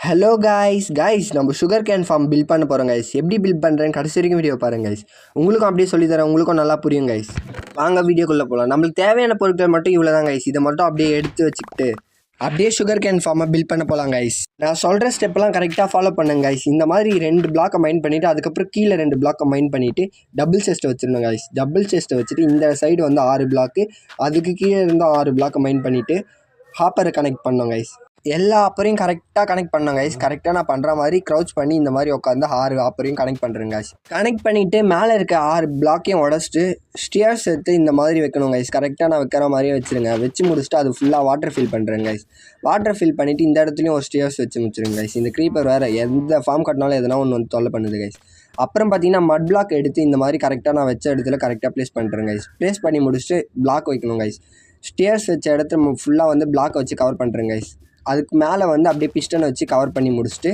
Hello guys நம்ம sugar cane form build பண்ண போகிறோம் கைஸ். எப்படி பில்ட் பண்ணுறேன்னு கடைசி வரைக்கும் வீடியோ பாருங்க கைஸ். உங்களுக்கும் அப்படியே சொல்லித்தரேன், உங்களுக்கும் நல்லா புரியும் கைஸ். வாங்க வீடியோக்குள்ளே போகலாம். நம்மளுக்கு தேவையான பொருட்கள் மட்டும் இவ்வளோ தான் கைஸ். இதை மட்டும் அப்படியே எடுத்து வச்சுக்கிட்டு அப்படியே சுகர் கேன் ஃபார்மை பில்ட் பண்ண போகலாம் கைஸ். நான் சொல்கிற ஸ்டெப்லாம் கரெக்டாக ஃபாலோ பண்ணுங்க கைஸ். இந்த மாதிரி 2 பிளாக்கை மைண்ட் பண்ணிவிட்டு அதுக்கப்புறம் கீழே 2 பிளாக்கை மைண்ட் பண்ணிவிட்டு டபுள் செஸ்ட்டை வச்சிடணும் கைஸ். டபுள் செஸ்ட்டை வச்சுட்டு இந்த சைடு வந்து 6 பிளாக்கு, அதுக்கு கீழே இருந்தால் 6 பிளாக்கை மைண்ட் பண்ணிவிட்டு ஹாப்பரை கனெக்ட் பண்ணோம் கைஸ். எல்லா ஆப்பரையும் கரெக்டாக கனெக்ட் பண்ணோம் கைஸ். கரெக்டாக நான் பண்ணுற மாதிரி க்ரௌச் பண்ணி இந்த மாதிரி உட்காந்து 6 ஆப்பரையும் கனெக்ட் பண்ணுறேன் கைஸ். கனெக்ட் பண்ணிவிட்டு மேலே இருக்க 6 பிளாக்கையும் உடச்சிட்டு ஸ்டியர்ஸ் எடுத்து இந்த மாதிரி வைக்கணும் கைஸ். கரெக்டாக நான் வைக்கிற மாதிரியே வச்சுருங்க. வச்சு முடிச்சுட்டு அது ஃபுல்லாக வாட்டர் ஃபில் பண்ணுறேன் கைஸ். வாட்டர் ஃபில் பண்ணிவிட்டு இந்த இடத்துலையும் ஒரு ஸ்டியர்ஸ் வச்சு முடிச்சிருங்க கைஸ். இந்த க்ரீப்பர் வேறு எந்த ஃபார்ம் கட்டினாலும் எதனா ஒன்று வந்து தொல்லை பண்ணுது கைஸ். அப்புறம் பார்த்தீங்கன்னா மட் பிளாக் எடுத்து இந்த மாதிரி கரெக்டாக நான் வச்ச இடத்துல கரெக்டாக ப்ளேஸ் பண்ணுறேன் கைஸ். ப்ளேஸ் பண்ணி முடிச்சுட்டு பிளாக் வைக்கணும் கைஸ். ஸ்டியர்ஸ் வச்ச இடத்துல ஃபுல்லாக வந்து பிளாக் வச்சு கவர் பண்ணுறேன் கைஸ். அதுக்கு மேலே வந்து அப்படியே பிஸ்டனை வச்சு கவர் பண்ணி முடிச்சுட்டு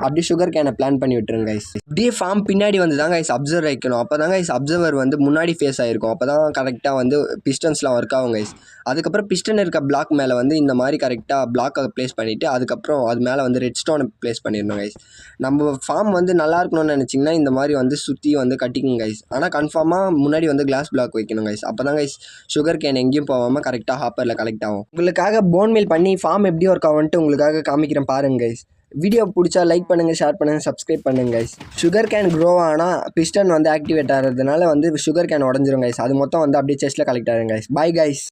அப்படியே சுகர் கேனை பிளான் பண்ணி விட்டுருங்க கைஸ். இப்படியே ஃபார்ம் பின்னாடி வந்து தான் கைஸ் அப்சர்வர் வைக்கணும். அப்போ தான் கைஸ் அப்சர்வர் வந்து முன்னாடி ஃபேஸ் ஆகிருக்கும். அப்போ தான் கரெக்டாக வந்து பிஸ்டன்ஸ்லாம் ஒர்க் ஆகும் கைஸ். அதுக்கப்புறம் பிஸ்டன் இருக்க பிளாக் மேலே வந்து இந்த மாதிரி கரெக்டாக பிளாக்கை ப்ளேஸ் பண்ணிவிட்டு அதுக்கப்புறம் அது மேலே வந்து ரெட் ஸ்டோனை ப்ளேஸ் பண்ணிடணும் கைஸ். நம்ம ஃபார்ம் வந்து நல்லா இருக்கணும்னு நினச்சிங்கன்னா இந்த மாதிரி வந்து சுற்றி வந்து கட்டிக்குங்க கைஸ். ஆனால் கன்ஃபார்மாக முன்னாடி வந்து கிளாஸ் பிளாக் வைக்கணும் கைஸ். அப்போ தான் கைஸ் சுகர் கேன் எங்கேயும் போகாமல் கரெக்டாக ஹாப்பரில் கலெக்ட் ஆகும். உங்களுக்காக போன் மீல் பண்ணி ஃபார்ம் எப்படி ஒர்க் ஆகும்ன்ட்டு உங்களுக்காக காமிக்கிறேன் பாருங்க கைஸ். வீடியோ பிடிச்சா லைக் பண்ணுங்கள், ஷேர் பண்ணுங்கள், சப்ஸ்கிரைப் பண்ணுங்க கைஸ். சுகர் கேன் க்ரோ ஆனால் பிஸ்டன் வந்து ஆக்டிவேட் ஆகிறதுனால வந்து சுகர் கேன் உடஞ்சிரும் கைஸ். அது மொத்தம் வந்து அப்படியே செஸ்ட்டில் கலெக்ட் ஆகும் கைஸ். Bye guys.